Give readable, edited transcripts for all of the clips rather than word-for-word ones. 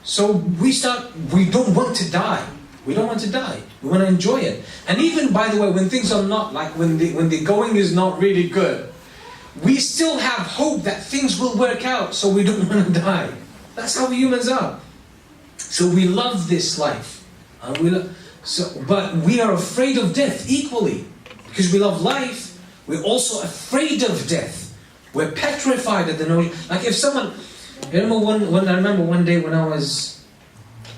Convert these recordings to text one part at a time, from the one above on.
So we don't want to die. We don't want to die. We want to enjoy it. And even, by the way, when things are not, like when the going is not really good, we still have hope that things will work out, so we don't want to die. That's how humans are. So we love this life. But we are afraid of death equally. Because we love life, we're also afraid of death. We're petrified at the notion. Like if someone, I remember one day when I was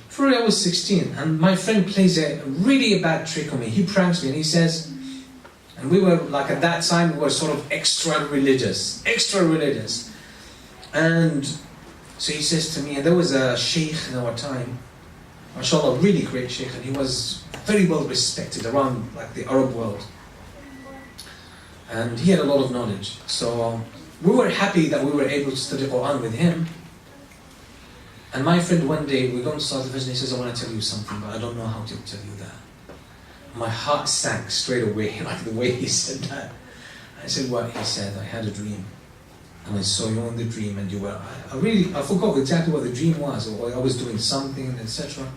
16, and my friend plays a really bad trick on me. He pranks me and he says, and we were like at that time we were sort of extra religious. And so he says to me, and there was a sheikh in our time, mashallah, really great sheikh, and he was very well respected around like the Arab world. And he had a lot of knowledge. So we were happy that we were able to study Quran with him. And my friend one day, we're going to start the vision, he says, I want to tell you something, but I don't know how to tell you that. My heart sank straight away, like the way he said that. I said, what? He said, I had a dream. And I saw you in the dream, and you were, I forgot exactly what the dream was, or I was doing something, etc.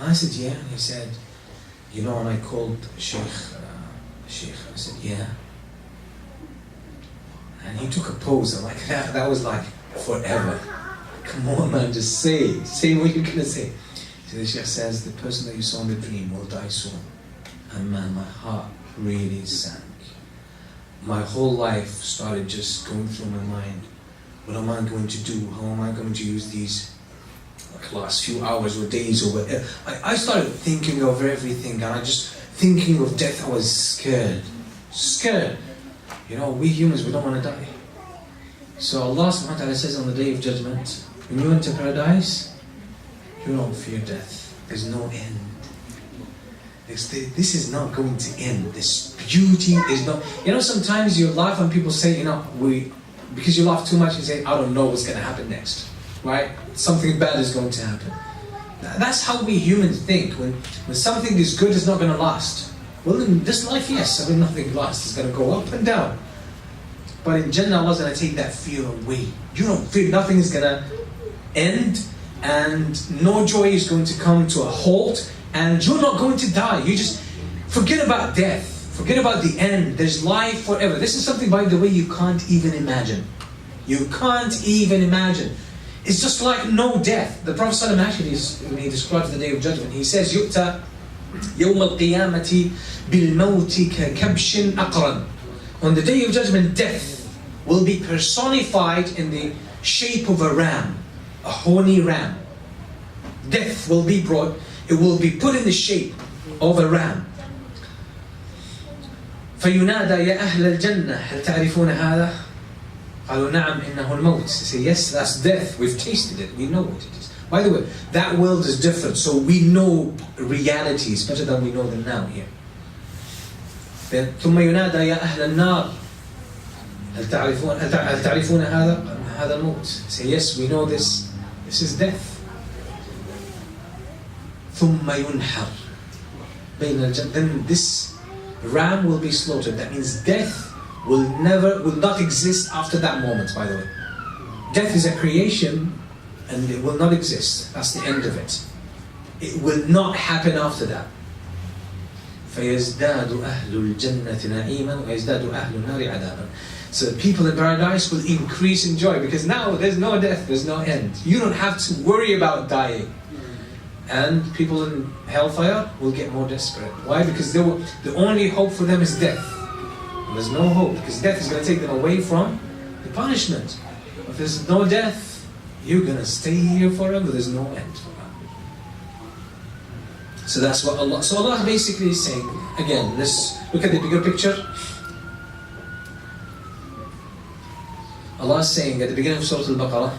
And I said, yeah. And he said, you know, and I called Sheikh. I said, yeah. And he took a pose, and like that was like forever. Come on, man, just say what you're gonna say. So the Sheikh says, the person that you saw in the dream will die soon. And man, my heart really sank. My whole life started just going through my mind. What am I going to do? How am I going to use these like last few hours or days or whatever? I started thinking of everything, and I just thinking of death. I was scared. You know, we humans, we don't want to die. So Allah subhanahu wa ta'ala says on the Day of Judgment, when you enter paradise, you don't fear death. There's no end. This is not going to end. This beauty is not... You know, sometimes you laugh and people say, you know, because you laugh too much, you say, I don't know what's going to happen next. Right? Something bad is going to happen. That's how we humans think. When something is good, it's not going to last. Well, in this life, yes, I mean, nothing lasts. It's going to go up and down. But in Jannah, Allah's going to take that fear away. You don't fear nothing is going to end, and no joy is going to come to a halt, and you're not going to die. You just forget about death. Forget about the end. There's life forever. This is something, by the way, you can't even imagine. You can't even imagine. It's just like no death. The Prophet ﷺ actually, when he describes the Day of Judgment, he says, يُؤْتَى يَوْمَ الْقِيَامَةِ بِالْمَوْتِ كَكَبْشٍ أَقْرَنٍ. On the Day of Judgment, death will be personified in the shape of a ram, a horny ram. Death will be brought, it will be put in the shape of a ram. فَيُنَادَى يَا أَهْلَ الْجَنَّةِ هَلْ تَعْرِفُونَ هَذَا؟ قَالُوا نَعَمْ إِنَّهُ الْمَوْتِ. They say, yes, that's death. We've tasted it. We know what it is. By the way, that world is different, so we know realities better than we know them now here. Then ثُمَّ يُنَادَى يَا أَهْلَ النَّارِ هل تعرفون هذا الموت? Say, yes, we know this. This is death. ثم ينحر بين الجنة. Then this ram will be slaughtered. That means death will not exist after that moment, by the way. Death is a creation and it will not exist. That's the end of it. It will not happen after that. فيزداد أهل الجنة نعيما ويزداد أهل النار عذابا. So people in paradise will increase in joy because now there's no death, there's no end. You don't have to worry about dying. And people in hellfire will get more desperate. Why? Because the only hope for them is death. There's no hope because death is going to take them away from the punishment. If there's no death, you're going to stay here forever. There's no end for that. So that's what Allah... So Allah basically is saying, again, let's look at the bigger picture. Allah is saying at the beginning of Surah Al-Baqarah,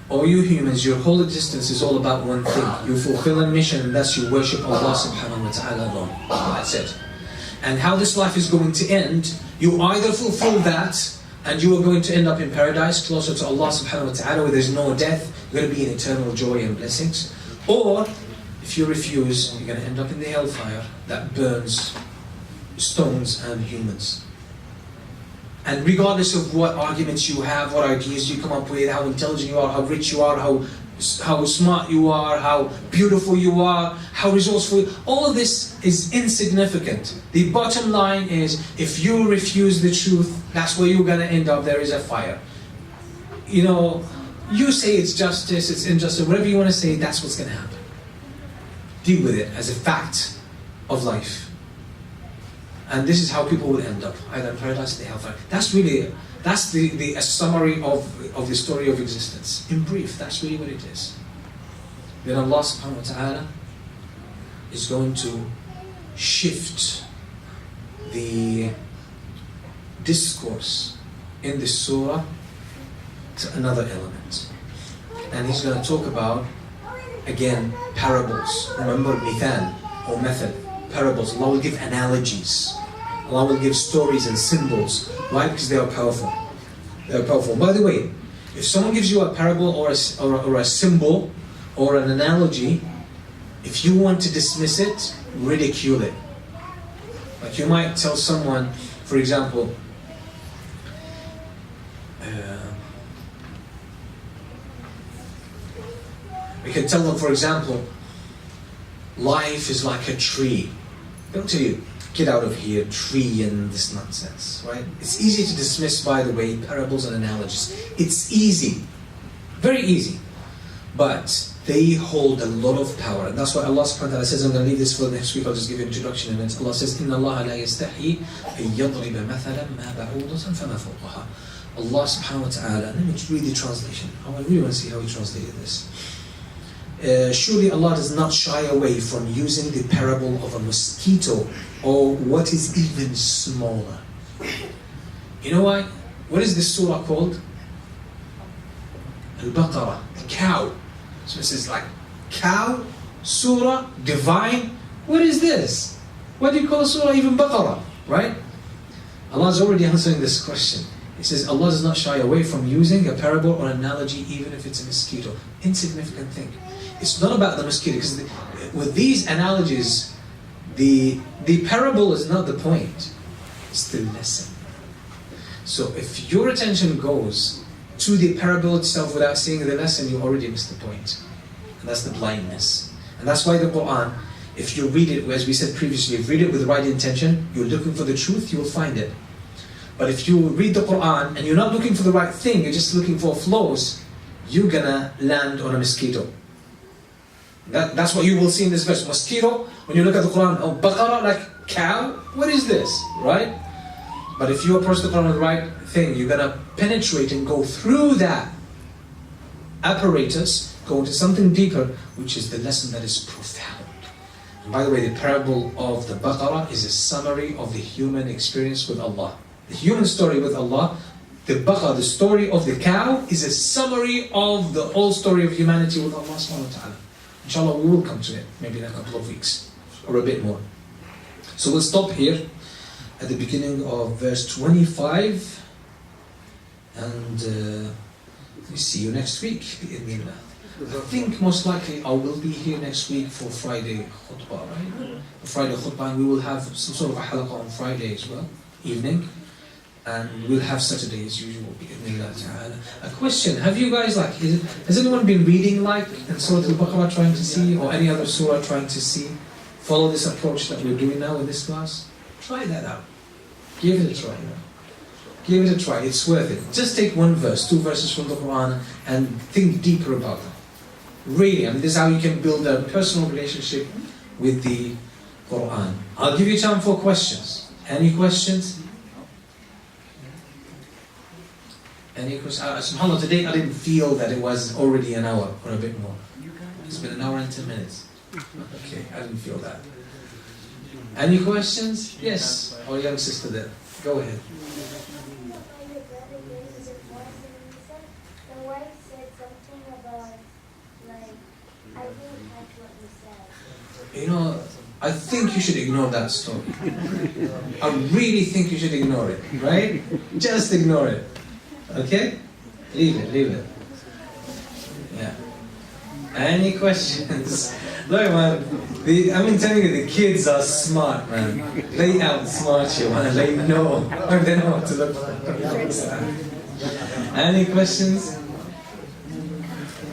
O you humans, your whole existence is all about one thing. You fulfill a mission, and that's you worship Allah subhanahu wa ta'ala alone. That's it. And how this life is going to end, you either fulfill that, and you are going to end up in paradise, closer to Allah subhanahu wa ta'ala, where there's no death, you're going to be in eternal joy and blessings. Or, if you refuse, you're going to end up in the hellfire that burns stones and humans. And regardless of what arguments you have, what ideas you come up with, how intelligent you are, how rich you are, how how smart you are, how beautiful you are, how resourceful. All of this is insignificant. The bottom line is, if you refuse the truth, that's where you're going to end up. There is a fire. You know, you say it's justice, it's injustice, whatever you want to say, that's what's going to happen. Deal with it as a fact of life. And this is how people will end up, either in paradise or the hellfire. That's really, that's the summary of the story of existence. In brief, that's really what it is. Then Allah subhanahu wa ta'ala is going to shift the discourse in this surah to another element. And He's going to talk about, again, parables. Remember, mithal, or method. Parables. Allah will give analogies. Allah will give stories and symbols. Why? Because they are powerful. They are powerful. By the way, if someone gives you a parable or a symbol or an analogy, if you want to dismiss it, ridicule it. Like you might tell someone, for example, we can tell them, for example, life is like a tree. They'll tell you, get out of here, tree and this nonsense, right? It's easy to dismiss, by the way, parables and analogies. It's easy, very easy, but they hold a lot of power. And that's why Allah subhanahu wa ta'ala says, I'm going to leave this for next week, I'll just give you an introduction in it. Allah says, إِنَّ اللَّهَ لَا يَسْتَحْيِي أَن يَضْرِبَ مَثَلًا مَا بَعُوضَةً فَمَا فَوْقَهَا. Allah subhanahu wa ta'ala, let me read the translation. I really want to see how He translated this. Surely Allah does not shy away from using the parable of a mosquito or what is even smaller. You know why? What is this surah called? Al-Baqarah, the cow. So it says like, cow, surah, divine. What is this? Why do you call a surah even Baqarah? Right? Allah is already answering this question. He says Allah does not shy away from using a parable or analogy even if it's a mosquito. Insignificant thing. It's not about the mosquito, because with these analogies, the parable is not the point, it's the lesson. So if your attention goes to the parable itself without seeing the lesson, you already missed the point. And that's the blindness. And that's why the Quran, if you read it, as we said previously, if you read it with the right intention, you're looking for the truth, you will find it. But if you read the Quran and you're not looking for the right thing, you're just looking for flaws, you're gonna land on a mosquito. That's what you will see in this verse. Mosquito, when you look at the Quran, oh, Baqarah, like cow, what is this, right? But if you approach the Quran with the right thing, you're going to penetrate and go through that apparatus, go into something deeper, which is the lesson that is profound. And by the way, the parable of the Baqarah is a summary of the human experience with Allah. The human story with Allah, the Baqarah, the story of the cow, is a summary of the whole story of humanity with Allah subhanahu wa ta'ala. Inshallah, we will come to it, maybe in a couple of weeks, or a bit more. So we'll stop here at the beginning of verse 25, and we see you next week. I think most likely I will be here next week for Friday khutbah, right? For Friday khutbah, and we will have some sort of a halaqa on Friday as well, evening. And we'll have Saturday as usual. A question, have you guys has anyone been reading in Surah Al-Baqarah trying to see, or any other surah trying to see, follow this approach that we're doing now in this class? Try that out. Give it a try. Give it a try, it's worth it. Just take one verse, 2 verses from the Quran and think deeper about them. Really, this is how you can build a personal relationship with the Quran. I'll give you time for questions. Any questions? SubhanAllah, today I didn't feel that it was already an hour or a bit more. It's been an hour and 10 minutes. Okay, I didn't feel that. Any questions? Yes, our young sister there. Go ahead. I think you should ignore that story. I really think you should ignore it, right? Just ignore it. Okay? Leave it. Yeah. Any questions? Look, man, I'm telling you, the kids are smart, man. They outsmart you, man. They know what to look for. Any questions?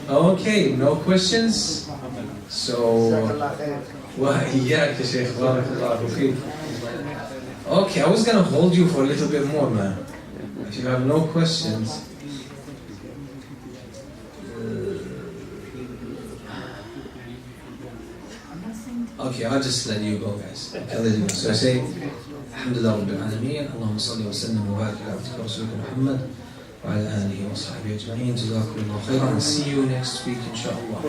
Okay, no questions? So, وإياك يا شيخ بارك الله فيك. Okay, I was gonna hold you for a little bit more, man. If you have no questions. Okay, I'll just let you go, guys. I'll let you go. So I say, Alhamdulillah Rabbil Alameen, Allahumma salli wa sallim wa barik ala abdika rasulika Muhammad wa ala alihi wa sahbihi ajma'in. Jazakumullah khairan. And see you next week, inshallah.